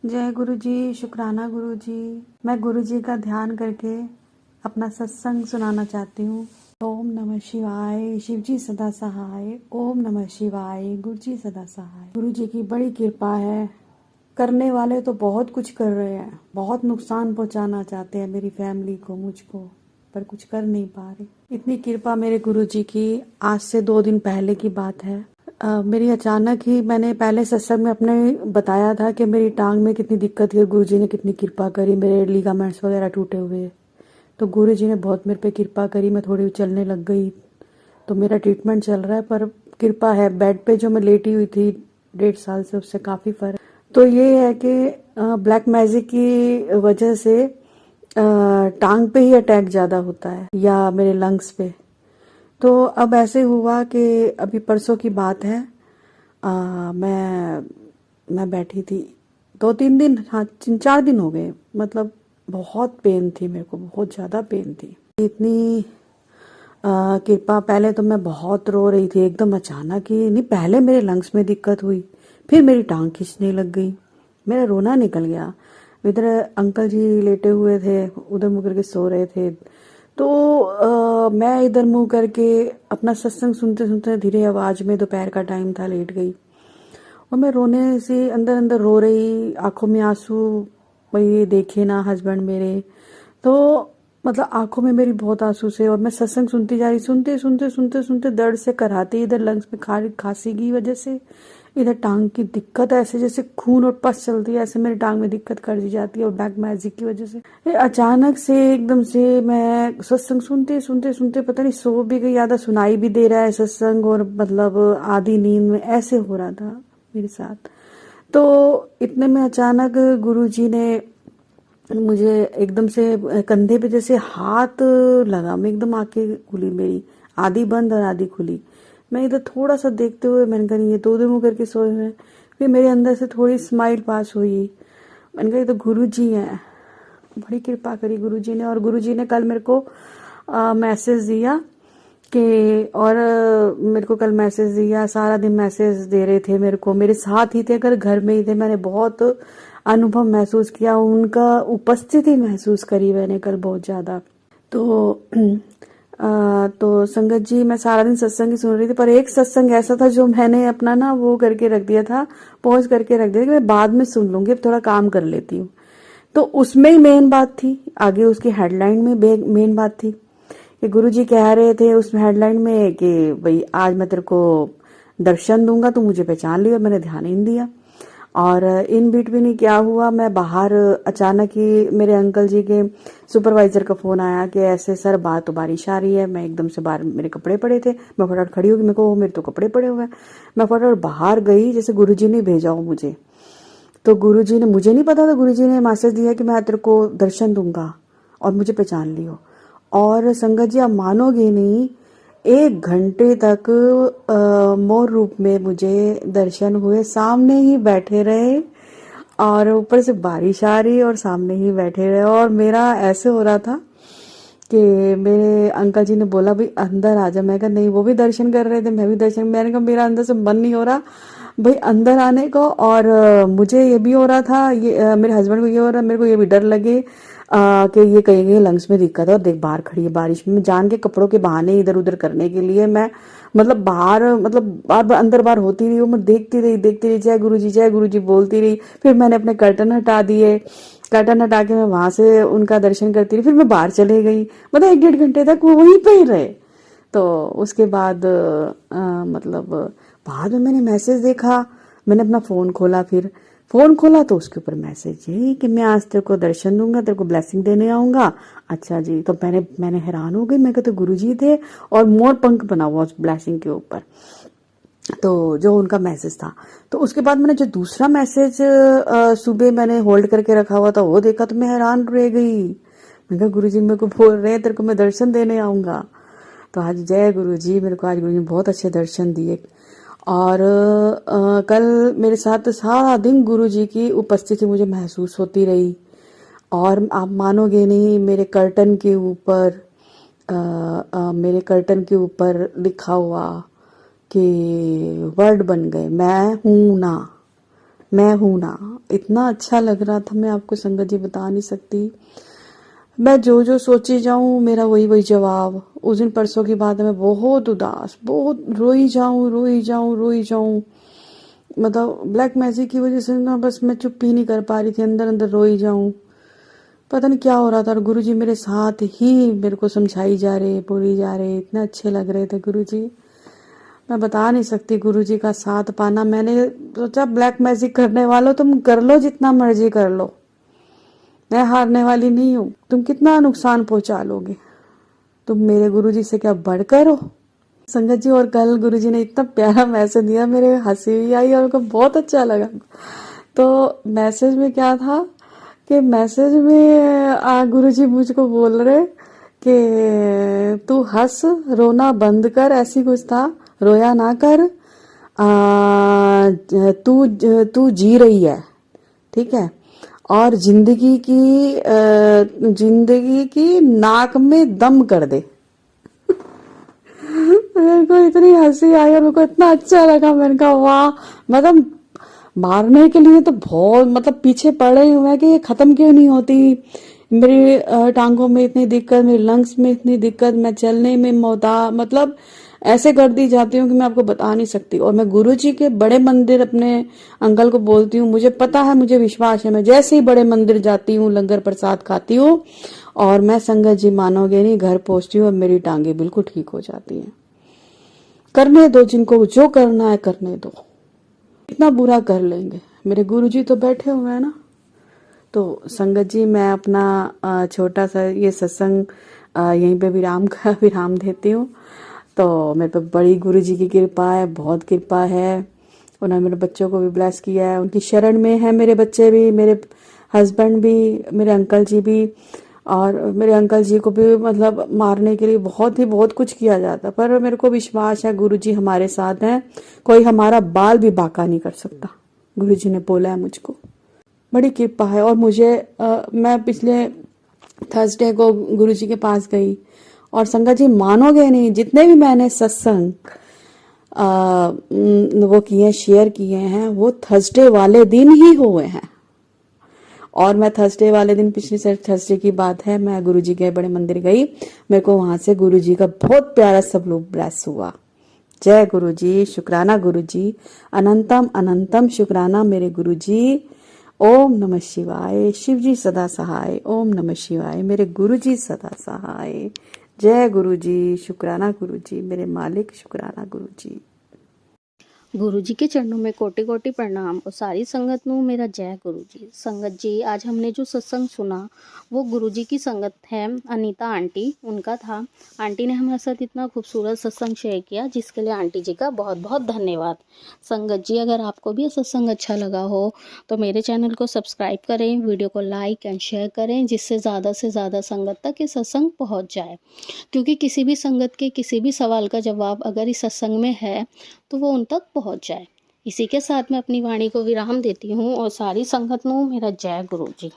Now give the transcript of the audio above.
जय गुरु जी, शुक्राना गुरु जी। मैं गुरु जी का ध्यान करके अपना सत्संग सुनाना चाहती हूँ। ओम नमः शिवाय, शिव जी सदा सहाय। ओम नमः शिवाय, गुरु जी सदा सहाय। गुरु जी की बड़ी कृपा है। करने वाले तो बहुत कुछ कर रहे हैं, बहुत नुकसान पहुंचाना चाहते हैं मेरी फैमिली को, मुझको, पर कुछ कर नहीं पा रहे। इतनी कृपा मेरे गुरु जी की। आज से 2 दिन पहले की बात है। मेरी अचानक ही, मैंने पहले सत्संग में अपने बताया था कि मेरी टांग में कितनी दिक्कत है, गुरुजी ने कितनी कृपा करी, मेरे लिगामेंट्स वगैरह टूटे हुए। तो गुरुजी ने बहुत मेरे पे कृपा करी, मैं थोड़ी चलने लग गई। तो मेरा ट्रीटमेंट चल रहा है, पर कृपा है। बेड पे जो मैं लेटी हुई थी 1.5 साल से, उससे काफ़ी फर्क। तो ये है कि ब्लैक मैजिक की वजह से टांग पे ही अटैक ज़्यादा होता है या मेरे लंग्स पे। तो अब ऐसे हुआ कि अभी परसों की बात है। मैं बैठी थी 2-3 दिन, हाँ 3-4 दिन हो गए। मतलब बहुत पेन थी मेरे को, बहुत ज़्यादा पेन थी। इतनी कृपा। पहले तो मैं बहुत रो रही थी, एकदम अचानक ही नहीं। पहले मेरे लंग्स में दिक्कत हुई, फिर मेरी टांग खींचने लग गई, मेरा रोना निकल गया। इधर अंकल जी लेटे हुए थे, उधर मुँह करके सो रहे थे। तो मैं इधर मुंह करके अपना सत्संग सुनते सुनते धीरे आवाज में, दोपहर का टाइम था, लेट गई। और मैं रोने से अंदर अंदर रो रही, आंखों में आंसू। भाई देखे ना हस्बैंड मेरे। तो मतलब आंखों में मेरी बहुत आंसू से, और मैं सत्संग सुनती जा रही, सुनते सुनते सुनते सुनते दर्द से कराती, इधर लंग्स में खांसी की वजह से, इधर टांग की दिक्कत, ऐसे जैसे खून और पस चलती है, ऐसे मेरी टांग में दिक्कत कर दी जाती है, और ब्लैक मैजिक की वजह से। ये अचानक से एकदम से मैं सत्संग सुनते सुनते सुनते पता नहीं सो भी गई, आधा सुनाई भी दे रहा है सत्संग, और मतलब आधी नींद में ऐसे हो रहा था मेरे साथ। तो इतने में अचानक गुरुजी ने मुझे एकदम से कंधे पे जैसे हाथ लगा। मैं एकदम, आंखें खुली मेरी, आधी बंद और आधी खुली। मैं इधर थोड़ा सा देखते हुए मैंने कहा ये तो उधर मुंह करके सोए हुए हैं। फिर मेरे अंदर से थोड़ी स्माइल पास हुई। मैंने कहा ये तो गुरु जी हैं। बड़ी कृपा करी गुरु जी ने। और गुरु जी ने कल मेरे को मैसेज दिया कि, और मेरे को कल मैसेज दिया, सारा दिन मैसेज दे रहे थे मेरे को, मेरे साथ ही थे, अगर घर में ही थे। मैंने बहुत अनुभव महसूस किया, उनका उपस्थिति महसूस करी मैंने कल बहुत ज्यादा। तो तो संगत जी, मैं सारा दिन सत्संग ही सुन रही थी, पर एक सत्संग ऐसा था जो मैंने अपना ना वो करके रख दिया था, पॉज करके रख दिया कि मैं बाद में सुन लूंगी, अब थोड़ा काम कर लेती हूँ। तो उसमें ही मेन बात थी, आगे उसकी हेडलाइन में मेन बात थी कि गुरुजी कह रहे थे उसमें हेडलाइन में कि भाई आज मैं तेरे को दर्शन दूंगा, तू मुझे पहचान लिया। मैंने ध्यान ही नहीं दिया। और इन बिटवीन ही क्या हुआ, मैं बाहर अचानक ही मेरे अंकल जी के सुपरवाइजर का फोन आया कि ऐसे सर बात, तो बारिश आ रही है। मैं एकदम से बाहर, मेरे कपड़े पड़े थे, मैं फटाफट खड़ी होगी, मेरे को मेरे तो कपड़े पड़े हुए हैं। मैं फटाफट बाहर गई, जैसे गुरुजी ने भेजा हो मुझे। तो गुरुजी ने, मुझे नहीं पता था, गुरुजी ने मैसेज दिया कि मैं तेरे को दर्शन दूंगा और मुझे पहचान लियो। और संगत जी आप मानोगे नहीं, 1 घंटे तक मोर रूप में मुझे दर्शन हुए, सामने ही बैठे रहे, और ऊपर से बारिश आ रही और सामने ही बैठे रहे। और मेरा ऐसे हो रहा था कि मेरे अंकल जी ने बोला भाई अंदर आ जा। मैं कहा नहीं, वो भी दर्शन कर रहे थे, मैं भी दर्शन। मैंने कहा मेरा अंदर से मन नहीं हो रहा भाई अंदर आने को। और मुझे ये भी हो रहा था, ये मेरे हस्बैंड को ये हो रहा, मेरे को ये भी डर लगे कि ये कहीं कहीं लंग्स में दिक्कत है। और देख बाहर खड़ी है बारिश में, जान के कपड़ों के बहाने इधर उधर करने के लिए मैं, मतलब बाहर, मतलब बार बार अंदर बार होती रही हूँ। मैं देखती रही, जय गुरु जी बोलती रही। फिर मैंने अपने कर्टन हटा दिए, कर्टन हटा के मैं वहां से उनका दर्शन करती रही। फिर मैं बाहर चले गई, मतलब 1-1.5 घंटे तक वो वहीं पे ही रहे। तो उसके बाद मतलब बाद में मैंने मैसेज देखा, मैंने अपना फोन खोला, फिर फोन खोला तो उसके ऊपर मैसेज यही कि मैं आज तेरे को दर्शन दूंगा, तेरे को ब्लेसिंग देने आऊंगा। अच्छा जी। तो मैंने हैरान हो गई, मैं कहते गुरु जी थे और मोर पंख बना हुआ उस ब्लेसिंग के ऊपर, तो जो उनका मैसेज था। तो उसके बाद मैंने जो दूसरा मैसेज सुबह मैंने होल्ड करके रखा हुआ था वो देखा, तो मैं हैरान रह गई। मैं कहा गुरु जी मेरे को बोल रहे हैं तेरे को मैं दर्शन देने आऊंगा। तो आज जय गुरु जी, मेरे को आज गुरु जी ने बहुत अच्छे दर्शन दिए। और कल मेरे साथ सारा दिन गुरु जी की उपस्थिति मुझे महसूस होती रही। और आप मानोगे नहीं, मेरे कर्टन के ऊपर लिखा हुआ कि वर्ड बन गए, मैं हूं ना। मैं हूं ना। इतना अच्छा लग रहा था, मैं आपको संगत जी बता नहीं सकती। मैं जो जो सोची जाऊं मेरा वही वही जवाब। उस दिन परसों की बात है, मैं बहुत उदास, बहुत रोई जाऊं रोई जाऊं रोई जाऊं। मतलब ब्लैक मैजिक की वजह से ना बस मैं चुप ही नहीं कर पा रही थी, अंदर अंदर रोई जाऊं। पता नहीं क्या हो रहा था। और गुरुजी मेरे साथ ही मेरे को समझाई जा रहे, बोली जा रहे, इतने अच्छे लग रहे थे गुरुजी। मैं बता नहीं सकती गुरुजी का साथ पाना। मैंने सोचा ब्लैक मैजिक करने वालों तुम कर लो जितना मर्जी कर लो, मैं हारने वाली नहीं हूँ। तुम कितना नुकसान पहुंचा लोगे, तुम मेरे गुरुजी से क्या बढ़कर हो। संगत जी, और कल गुरुजी ने इतना प्यारा मैसेज दिया, मेरे हंसी भी आई और उनको बहुत अच्छा लगा। तो मैसेज में क्या था कि मैसेज में गुरुजी मुझको बोल रहे कि तू हंस, रोना बंद कर, ऐसी कुछ था, रोया ना कर। तू तू जी रही है, ठीक है, और जिंदगी की नाक में दम कर दे। मेरे को इतनी हंसी आई और मेरे को इतना अच्छा लगा। मैंने कहा वाह, मतलब मारने के लिए तो बहुत मतलब पीछे पड़े हुए हैं कि ये खत्म क्यों नहीं होती। मेरी टांगों में इतनी दिक्कत, मेरे लंग्स में इतनी दिक्कत, मैं चलने में मोता मतलब ऐसे कर दी जाती हूँ कि मैं आपको बता नहीं सकती। और मैं गुरुजी के बड़े मंदिर अपने अंकल को बोलती हूँ, मुझे पता है, मुझे विश्वास है, मैं जैसे ही बड़े मंदिर जाती हूँ लंगर प्रसाद खाती हूँ और मैं संगत जी मानोगे नहीं घर पहुंचती हूँ और मेरी टांगे बिल्कुल ठीक हो जाती हैं। करने दो, जिनको जो करना है करने दो, इतना बुरा कर लेंगे। मेरे गुरुजी तो बैठे हुए हैं ना। तो संगत जी, मैं अपना छोटा सा ये सत्संग यहीं पे विराम देती हूँ। तो मेरे पे बड़ी गुरुजी की कृपा है, बहुत कृपा है। उन्होंने मेरे बच्चों को भी ब्लेस किया है, उनकी शरण में है मेरे बच्चे भी, मेरे हस्बैंड भी, मेरे अंकल जी भी। और मेरे अंकल जी को भी मतलब मारने के लिए बहुत कुछ किया जाता, पर मेरे को विश्वास है गुरुजी हमारे साथ हैं, कोई हमारा बाल भी बांका नहीं कर सकता। गुरुजी ने बोला है मुझको, बड़ी कृपा है। और मुझे मैं पिछले थर्सडे को गुरुजी के पास गई और संगत जी मानोगे नहीं, जितने भी मैंने सत्संग वो किए, शेयर किए हैं, वो थर्सडे वाले दिन ही हुए हैं। और मैं थर्सडे वाले दिन, पिछली थर्सडे की बात है, मैं गुरुजी के बड़े मंदिर गई, मेरे को वहां से गुरुजी का बहुत प्यारा सब लोग ब्लेस हुआ। जय गुरुजी, शुक्राना गुरुजी, अनंतम अनंतम शुक्राना मेरे गुरुजी। ओम नमः शिवाय, शिव जी सदा सहाय। ओम नमः शिवाय, मेरे गुरुजी सदा सहाय। जय गुरुजी, शुक्राना गुरुजी, मेरे मालिक, शुक्राना गुरुजी। गुरु जी के चरणों में कोटि कोटि प्रणाम और सारी संगत नू मेरा जय गुरु जी। संगत जी, आज हमने जो सत्संग सुना वो गुरु जी की संगत है, अनीता आंटी उनका था। आंटी ने हमारे साथ इतना खूबसूरत सत्संग शेयर किया, जिसके लिए आंटी जी का बहुत बहुत धन्यवाद। संगत जी, अगर आपको भी ये सत्संग अच्छा लगा हो तो मेरे चैनल को सब्सक्राइब करें, वीडियो को लाइक एंड शेयर करें, जिससे ज़्यादा से ज़्यादा संगत तक ये सत्संग पहुँच जाए। क्योंकि किसी भी संगत के किसी भी सवाल का जवाब अगर इस सत्संग में है तो वो उन तक पहुंच जाए। इसी के साथ मैं अपनी वाणी को विराम देती हूँ और सारी संगत नू मेरा जय गुरु जी।